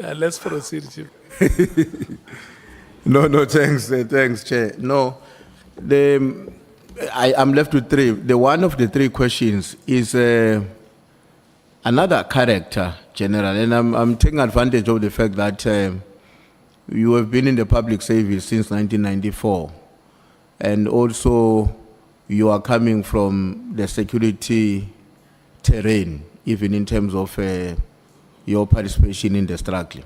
Let's proceed, Chief. No, thanks, Chair. No, I'm left with three. The one of the three questions is another character, General, and I'm taking advantage of the fact that you have been in the public service since 1994, and also you are coming from the security terrain, even in terms of your participation in the struggle.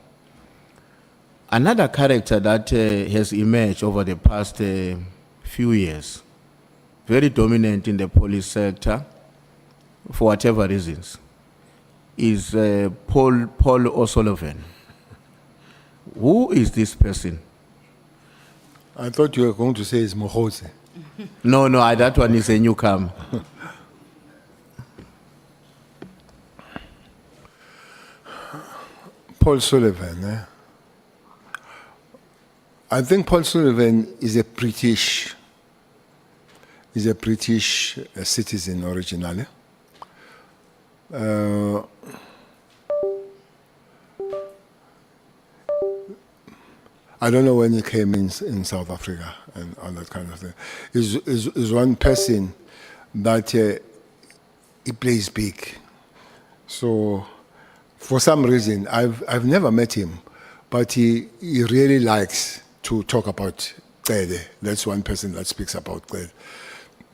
Another character that has emerged over the past few years, very dominant in the police sector, for whatever reasons, is Paul O'Sullivan. Who is this person? I thought you were going to say it's Mohose. No, that one is a newcomer. Paul Sullivan. I think Paul Sullivan is a British citizen originally. I don't know when he came in South Africa and all that kind of thing. Is one person that he plays big. So for some reason, I've never met him, but he really likes to talk about Cele. That's one person that speaks about Cele.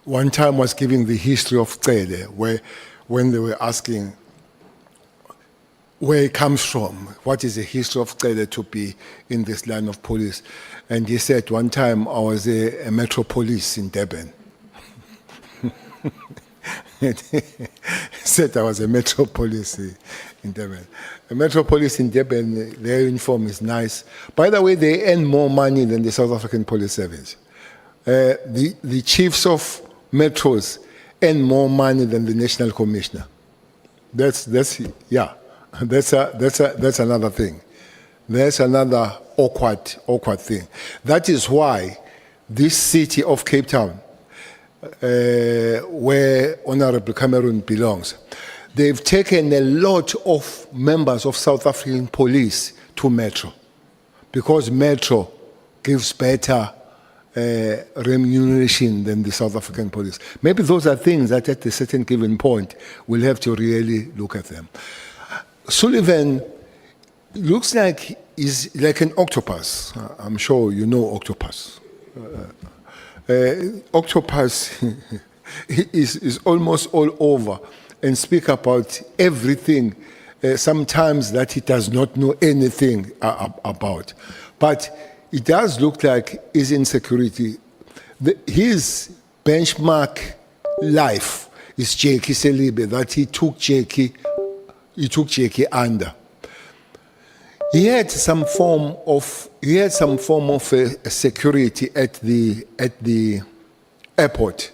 One time was giving the history of Cele, when they were asking where it comes from, what is the history of Cele to be in this line of police. And he said, one time I was a metro police in Durban. He said I was a metro police in Durban. A metro police in Durban, their uniform is nice. By the way, they earn more money than the South African Police Service. The chiefs of metros earn more money than the National Commissioner. That's another thing. That's another awkward thing. That is why this city of Cape Town, where Honorable Cameron belongs, they've taken a lot of members of South African police to Metro, because Metro gives better remuneration than the South African police. Maybe those are things that at a certain given point we'll have to really look at them. Sullivan looks like he's like an octopus. I'm sure you know Octopus. Octopus is almost all over and speak about everything, sometimes that he does not know anything about. But it does look like his insecurity. His benchmark life is Cele, that he took Beki under. He had some form of security at the airport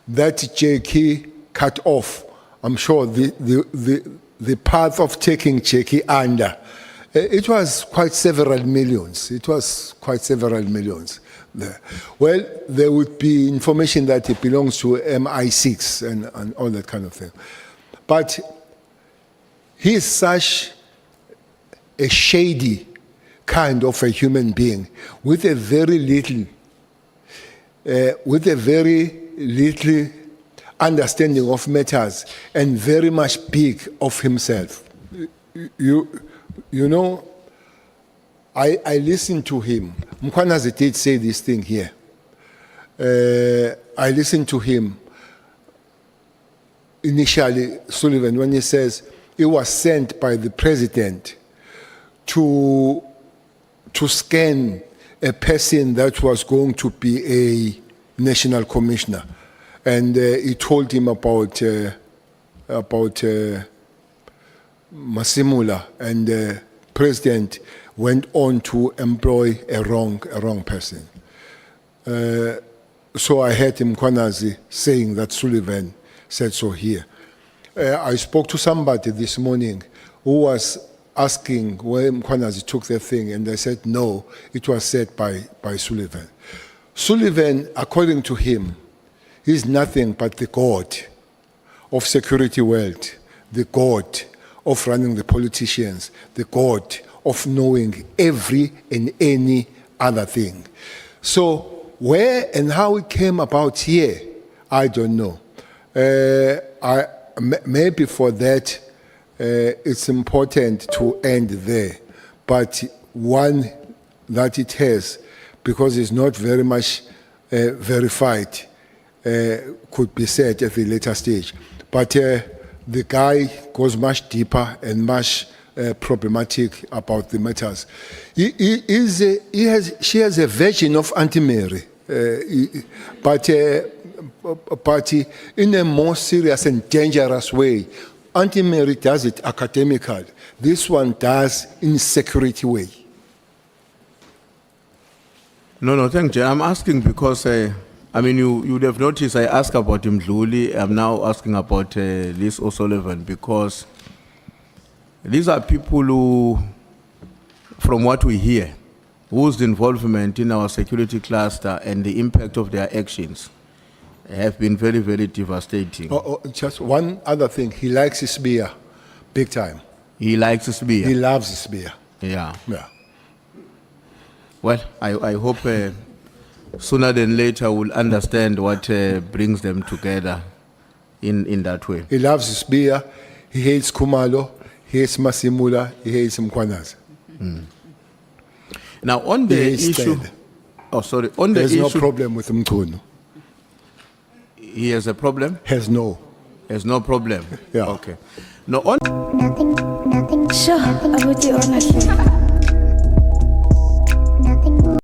that Beki cut off. I'm sure the path of taking Beki under, it was quite several millions. There. Well, there would be information that it belongs to MI6 and all that kind of thing. But he is such a shady kind of a human being with a very little understanding of matters and very much big of himself. You know, I listened to him. Mkwanazi did say this thing here. I listened to him initially, Sullivan, when he says he was sent by the president to scan a person that was going to be a national commissioner. And he told him about Masimula, and the president went on to employ a wrong person. So I heard him, Kwanazi, saying that Sullivan said so here. I spoke to somebody this morning who was asking where Kwanazi took the thing, and they said no, it was said by Sullivan. Sullivan, according to him, is nothing but the god of security world, the god of running the politicians, the God of knowing every and any other thing. So where and how it came about here, I don't know. Maybe for that, it's important to end there. But one that it has, because it's not very much verified, could be said at a later stage. But the guy goes much deeper and much problematic about the matters. She has a version of Auntie Mary, but in a more serious and dangerous way. Auntie Mary does it academical. This one does in security way. No, thank you. I'm asking because, you would have noticed I asked about Mdluli. I'm now asking about Liz O'Sullivan because these are people who, from what we hear, whose involvement in our security cluster and the impact of their actions have been very, very devastating. Just one other thing. He likes his beer, big time. He likes his beer. He loves his beer. Yeah. Yeah. Well, I hope sooner than later we'll understand what brings them together in that way. He loves his beer. He hates Kumalo. He hates Masimula. He hates Mkwanazi. Now, on the He hates issue... Cele. Oh, sorry. On the There's issue... no problem with Mkunu. He has a problem? Has no. Has no problem? Yeah. Okay. Now, on... Sure, I would do honestly.